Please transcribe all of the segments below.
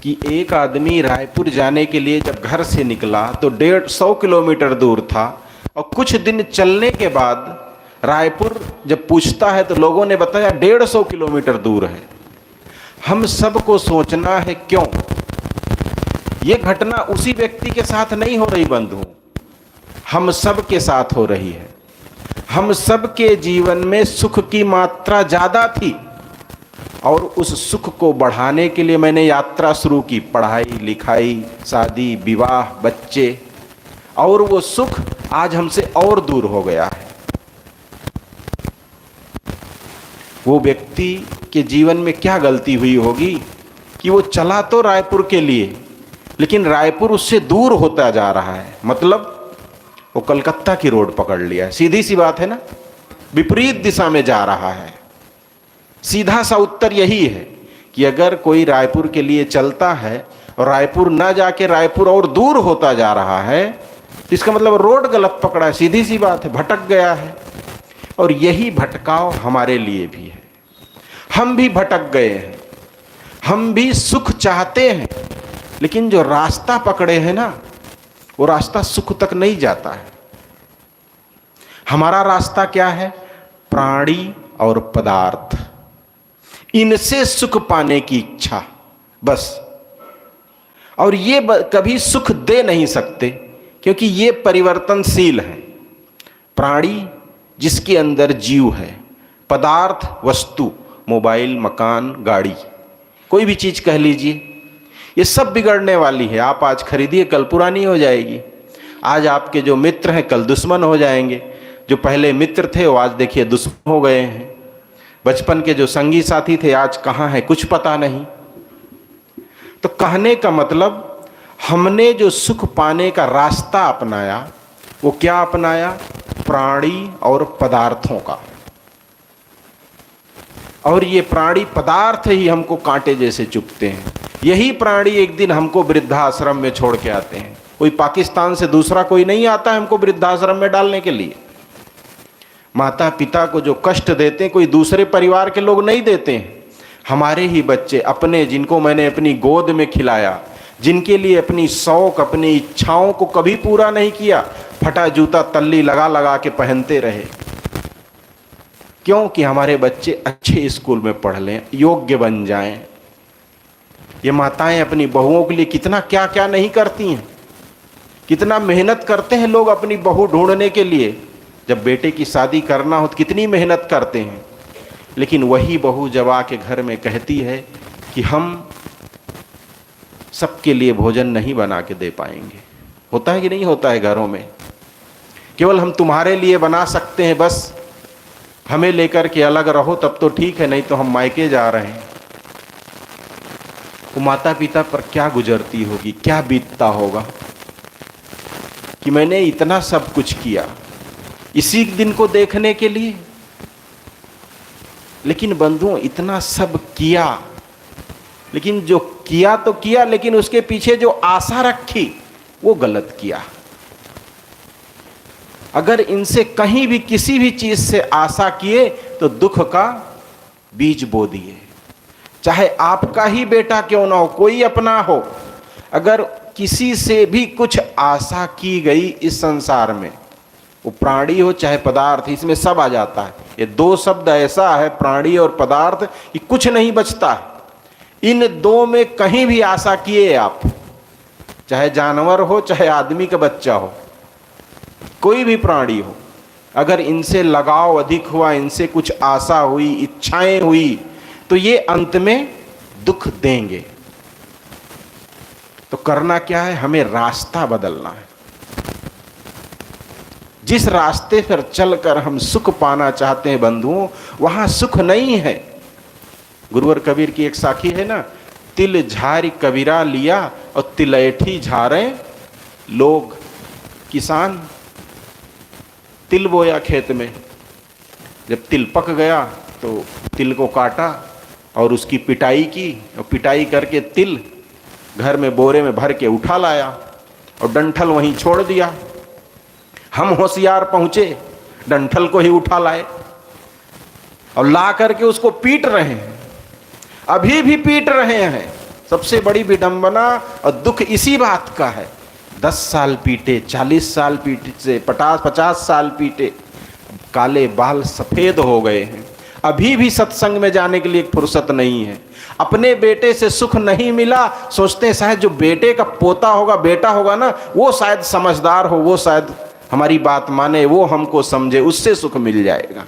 कि एक आदमी रायपुर जाने के लिए जब घर से निकला तो 150 किलोमीटर दूर था, और कुछ दिन चलने के बाद रायपुर जब पूछता है तो लोगों ने बताया 150 किलोमीटर दूर है। हम सबको सोचना है क्यों ये घटना उसी व्यक्ति के साथ नहीं हो रही बंधु, हम सब के साथ हो रही है। हम सब के जीवन में सुख की मात्रा ज्यादा थी, और उस सुख को बढ़ाने के लिए मैंने यात्रा शुरू की, पढ़ाई लिखाई, शादी विवाह, बच्चे, और वो सुख आज हमसे और दूर हो गया है। वो व्यक्ति के जीवन में क्या गलती हुई होगी कि वो चला तो रायपुर के लिए, लेकिन रायपुर उससे दूर होता जा रहा है। मतलब वो कलकत्ता की रोड पकड़ लिया है। सीधी सी बात है ना, विपरीत दिशा में जा रहा है। सीधा सा उत्तर यही है कि अगर कोई रायपुर के लिए चलता है और रायपुर ना जाके रायपुर और दूर होता जा रहा है, तो इसका मतलब रोड गलत पकड़ा है। सीधी सी बात है, भटक गया है। और यही भटकाव हमारे लिए भी है। हम भी भटक गए हैं, हम भी सुख चाहते हैं, लेकिन जो रास्ता पकड़े हैं ना, वो रास्ता सुख तक नहीं जाता है। हमारा रास्ता क्या है? प्राणी और पदार्थ, इनसे सुख पाने की इच्छा, बस। और ये कभी सुख दे नहीं सकते, क्योंकि ये परिवर्तनशील है। प्राणी जिसके अंदर जीव है, पदार्थ वस्तु, मोबाइल, मकान, गाड़ी, कोई भी चीज कह लीजिए, ये सब बिगड़ने वाली है। आप आज खरीदिए, कल पुरानी हो जाएगी। आज आपके जो मित्र हैं कल दुश्मन हो जाएंगे। जो पहले मित्र थे वो आज देखिए दुश्मन हो गए हैं। बचपन के जो संगी साथी थे आज कहाँ हैं कुछ पता नहीं। तो कहने का मतलब, हमने जो सुख पाने का रास्ता अपनाया, वो क्या अपनाया? प्राणी और पदार्थों का। और ये प्राणी पदार्थ ही हमको कांटे जैसे चुभते हैं। यही प्राणी एक दिन हमको वृद्धाश्रम में छोड़ के आते हैं। कोई पाकिस्तान से दूसरा कोई नहीं आता है हमको वृद्धाश्रम में डालने के लिए। माता पिता को जो कष्ट देते हैं कोई दूसरे परिवार के लोग नहीं देते हैं, हमारे ही बच्चे अपने, जिनको मैंने अपनी गोद में खिलाया, जिनके लिए अपनी शौक, अपनी इच्छाओं को कभी पूरा नहीं किया, फटा जूता तल्ली लगा लगा के पहनते रहे। क्यों? कि हमारे बच्चे अच्छे स्कूल में पढ़ लें, योग्य बन जाएं। ये माताएं अपनी बहुओं के लिए कितना क्या क्या नहीं करती हैं, कितना मेहनत करते हैं लोग अपनी बहू ढूंढने के लिए। जब बेटे की शादी करना हो तो कितनी मेहनत करते हैं, लेकिन वही बहू जब आके घर में कहती है कि हम सबके लिए भोजन नहीं बना के दे पाएंगे। होता है कि नहीं होता है घरों में? केवल हम तुम्हारे लिए बना सकते हैं, बस हमें लेकर के अलग रहो तब तो ठीक है, नहीं तो हम मायके जा रहे हैं। वो माता पिता पर क्या गुजरती होगी, क्या बीतता होगा कि मैंने इतना सब कुछ किया इसी दिन को देखने के लिए। लेकिन बंधुओं, इतना सब किया, लेकिन जो किया तो किया, लेकिन उसके पीछे जो आशा रखी वो गलत किया। अगर इनसे कहीं भी किसी भी चीज से आशा किए तो दुख का बीज बो दिए। चाहे आपका ही बेटा क्यों ना हो, कोई अपना हो, अगर किसी से भी कुछ आशा की गई इस संसार में, वो प्राणी हो चाहे पदार्थ, इसमें सब आ जाता है। ये दो शब्द ऐसा है, प्राणी और पदार्थ, कि कुछ नहीं बचता है। इन दो में कहीं भी आशा किए आप, चाहे जानवर हो चाहे आदमी का बच्चा हो, कोई भी प्राणी हो, अगर इनसे लगाव अधिक हुआ, इनसे कुछ आशा हुई, इच्छाएं हुई, तो ये अंत में दुख देंगे। तो करना क्या है? हमें रास्ता बदलना है। जिस रास्ते पर चलकर हम सुख पाना चाहते हैं बंधुओं, वहां सुख नहीं है। गुरुवर कबीर की एक साखी है ना, तिल झारी कबीरा लिया और तिलैठी झारे लोग। किसान तिल बोया खेत में, जब तिल पक गया तो तिल को काटा और उसकी पिटाई की, और पिटाई करके तिल घर में बोरे में भर के उठा लाया और डंठल वहीं छोड़ दिया। हम होशियार पहुंचे, डंठल को ही उठा लाए और ला करके उसको पीट रहे हैं, अभी भी पीट रहे हैं। सबसे बड़ी विडंबना और दुख इसी बात का है। 10 साल पीटे, 40 साल पीटे से 50 साल पीटे, काले बाल सफेद हो गए हैं, अभी भी सत्संग में जाने के लिए फुर्सत नहीं है। अपने बेटे से सुख नहीं मिला, सोचते हैं शायद जो बेटे का पोता होगा, बेटा होगा ना, वो शायद समझदार हो, वो शायद हमारी बात माने, वो हमको समझे, उससे सुख मिल जाएगा।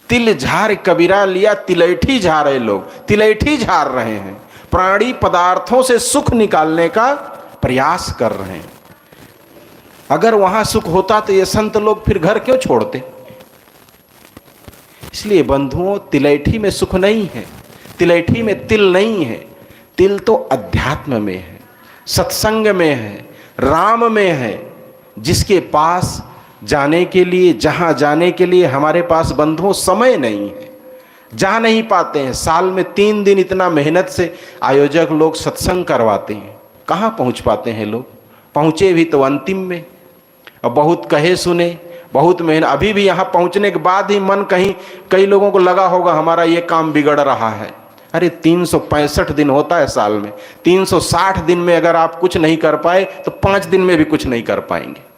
तिल झार कबीरा लिया, तिलैठी झारे लोग, तिलैठी झार रहे हैं, प्राणी पदार्थों से सुख निकालने का प्रयास कर रहे हैं। अगर वहां सुख होता तो ये संत लोग फिर घर क्यों छोड़ते? इसलिए बंधुओं, तिलैठी में सुख नहीं है, तिलैठी में तिल नहीं है। तिल तो अध्यात्म में है, सत्संग में है, राम में है, जिसके पास जाने के लिए, जहां जाने के लिए हमारे पास बंधुओं समय नहीं है, जा नहीं पाते हैं। साल में 3 दिन इतना मेहनत से आयोजक लोग सत्संग करवाते हैं, कहाँ पहुंच पाते हैं लोग? पहुंचे भी तो अंतिम में, और बहुत कहे सुने, बहुत मेहनत। अभी भी यहाँ पहुंचने के बाद ही मन कहीं, कई लोगों को लगा होगा हमारा ये काम बिगड़ रहा है। अरे 365 दिन होता है साल में, 360 दिन में अगर आप कुछ नहीं कर पाए तो 5 दिन में भी कुछ नहीं कर पाएंगे।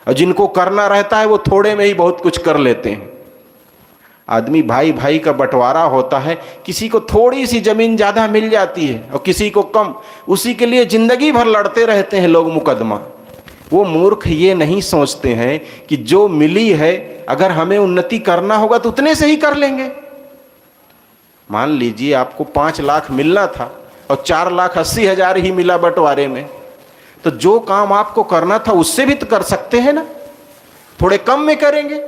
और जिनको करना रहता है वो थोड़े में ही बहुत कुछ कर लेते हैं। आदमी भाई भाई का बंटवारा होता है, किसी को थोड़ी सी जमीन ज्यादा मिल जाती है और किसी को कम, उसी के लिए जिंदगी भर लड़ते रहते हैं लोग मुकदमा। वो मूर्ख ये नहीं सोचते हैं कि जो मिली है, अगर हमें उन्नति करना होगा तो उतने से ही कर लेंगे। मान लीजिए आपको 5 लाख मिलना था और 4,80,000 ही मिला बंटवारे में, तो जो काम आपको करना था उससे भी तो कर सकते हैं ना, थोड़े कम में करेंगे।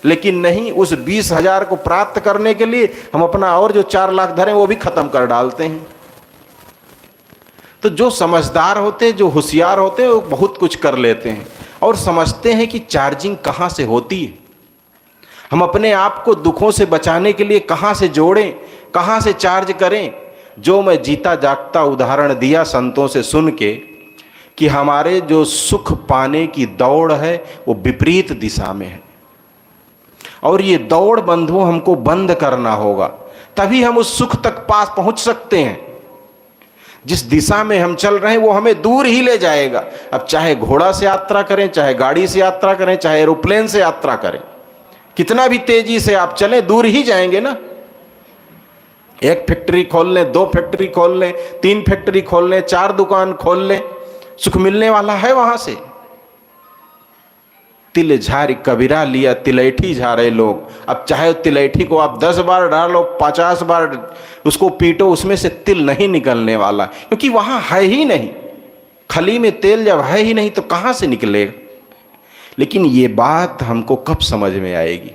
लेकिन नहीं, उस 20,000 को प्राप्त करने के लिए हम अपना और जो 4 लाख धरे वो भी खत्म कर डालते हैं। तो जो समझदार होते हैं, जो होशियार होते हैं, वो बहुत कुछ कर लेते हैं और समझते हैं कि चार्जिंग कहाँ से होती है, हम अपने आप को दुखों से बचाने के लिए कहाँ से जोड़ें, कहाँ से चार्ज करें। जो मैं जीता जागता उदाहरण दिया संतों से सुन के कि हमारे जो सुख पाने की दौड़ है वो विपरीत दिशा में है, और ये दौड़ बंधुओं हमको बंद करना होगा, तभी हम उस सुख तक पास पहुंच सकते हैं। जिस दिशा में हम चल रहे हैं वो हमें दूर ही ले जाएगा। अब चाहे घोड़ा से यात्रा करें, चाहे गाड़ी से यात्रा करें, चाहे एरोप्लेन से यात्रा करें, कितना भी तेजी से आप चलें दूर ही जाएंगे ना। 1 फैक्ट्री खोल लें, 2 फैक्ट्री खोल लें, 3 फैक्ट्री खोल लें, 4 दुकान खोल लें, सुख मिलने वाला है वहां से। तिल झारी कबीरा लिया, तिलैठी झारे लोग। अब चाहे तिलैठी को आप 10 बार डालो, 50 बार उसको पीटो, उसमें से तिल नहीं निकलने वाला, क्योंकि वहां है ही नहीं। खली में तेल जब है ही नहीं तो कहां से निकलेगा? लेकिन ये बात हमको कब समझ में आएगी?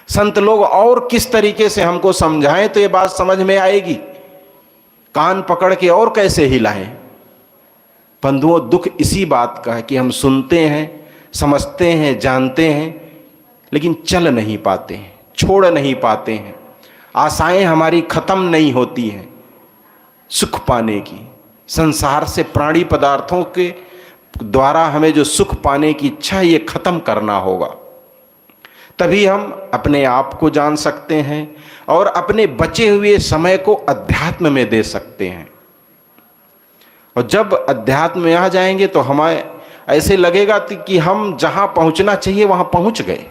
संत लोग और किस तरीके से हमको समझाएं तो ये बात समझ में आएगी। कान पकड़ के और कैसे हिलाएं? बंधुओं, दुख इसी बात का है कि हम सुनते हैं, समझते हैं, जानते हैं, लेकिन चल नहीं पाते हैं, छोड़ नहीं पाते हैं। आशाएं हमारी खत्म नहीं होती हैं सुख पाने की। संसार से, प्राणी पदार्थों के द्वारा हमें जो सुख पाने की इच्छा है ये खत्म करना होगा, तभी हम अपने आप को जान सकते हैं और अपने बचे हुए समय को अध्यात्म में दे सकते हैं। और जब अध्यात्म में आ जाएंगे तो हमें ऐसे लगेगा कि हम जहां पहुंचना चाहिए वहां पहुंच गए।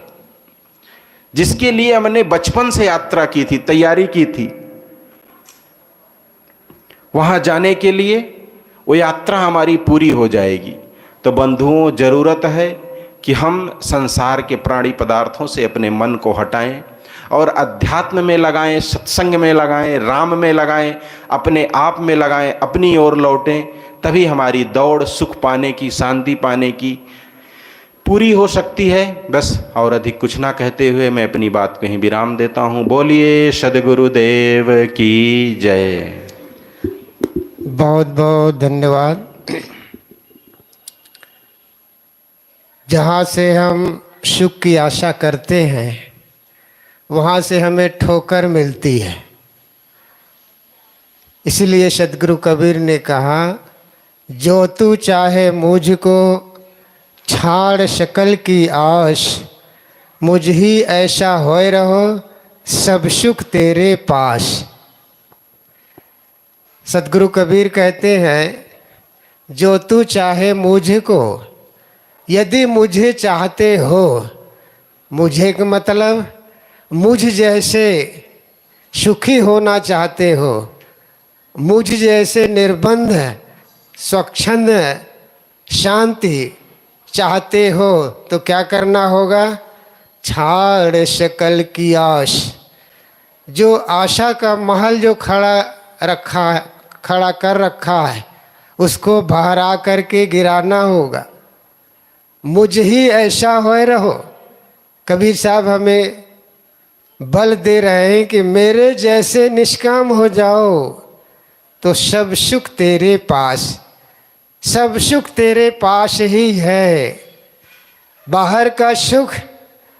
जिसके लिए हमने बचपन से यात्रा की थी, तैयारी की थी, वहां जाने के लिए वो यात्रा हमारी पूरी हो जाएगी। तो बंधुओं, जरूरत है कि हम संसार के प्राणी पदार्थों से अपने मन को हटाएं और अध्यात्म में लगाएं, सत्संग में लगाएं, राम में लगाएं, अपने आप में लगाएं, अपनी ओर लौटें। तभी हमारी दौड़ सुख पाने की, शांति पाने की पूरी हो सकती है। बस और अधिक कुछ ना कहते हुए मैं अपनी बात कहीं विराम देता हूँ। बोलिए सद्गुरुदेव की जय। बहुत बहुत धन्यवाद। जहाँ से हम सुख की आशा करते हैं वहाँ से हमें ठोकर मिलती है। इसलिए सद्गुरु कबीर ने कहा, जो तू चाहे मुझको छाड़ शकल की आश, मुझ ही ऐसा होए रहो सब सुख तेरे पास। सदगुरु कबीर कहते हैं, जो तू चाहे मुझको, यदि मुझे चाहते हो, मुझे का मतलब मुझ जैसे सुखी होना चाहते हो, मुझ जैसे निर्बंध स्वच्छंद शांति चाहते हो, तो क्या करना होगा? छाड़ शकल की आश। जो आशा का महल जो खड़ा कर रखा है, उसको बाहर आ करके गिराना होगा। मुझ ही ऐसा होए रहो। कबीर साहब हमें बल दे रहे हैं कि मेरे जैसे निष्काम हो जाओ तो सब सुख तेरे पास, सब सुख तेरे पास ही है। बाहर का सुख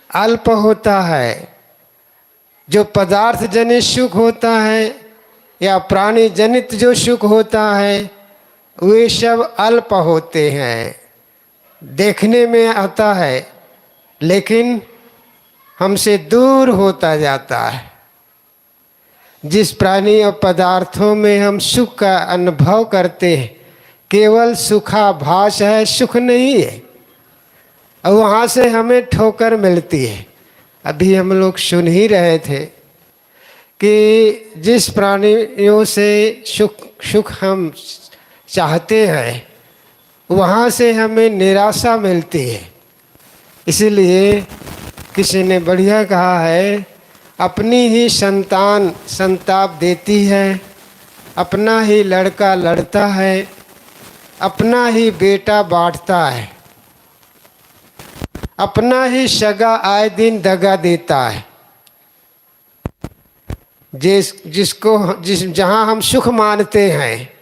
अल्प होता है। जो पदार्थ जनित सुख होता है या प्राणी जनित जो सुख होता है, वे सब अल्प होते हैं, देखने में आता है, लेकिन हमसे दूर होता जाता है। जिस प्राणी और पदार्थों में हम सुख का अनुभव करते हैं, केवल सुखाभास है, सुख नहीं है, और वहाँ से हमें ठोकर मिलती है। अभी हम लोग सुन ही रहे थे कि जिस प्राणियों से सुख हम चाहते हैं, वहाँ से हमें निराशा मिलती है। इसीलिए किसी ने बढ़िया कहा है, अपनी ही संतान संताप देती है, अपना ही लड़का लड़ता है, अपना ही बेटा बांटता है, अपना ही सगा आए दिन दगा देता है। जहाँ हम सुख मानते हैं,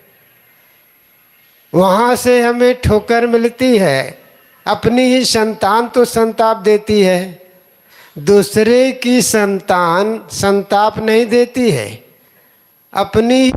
वहाँ से हमें ठोकर मिलती है। अपनी ही संतान तो संताप देती है, दूसरे की संतान संताप नहीं देती है। अपनी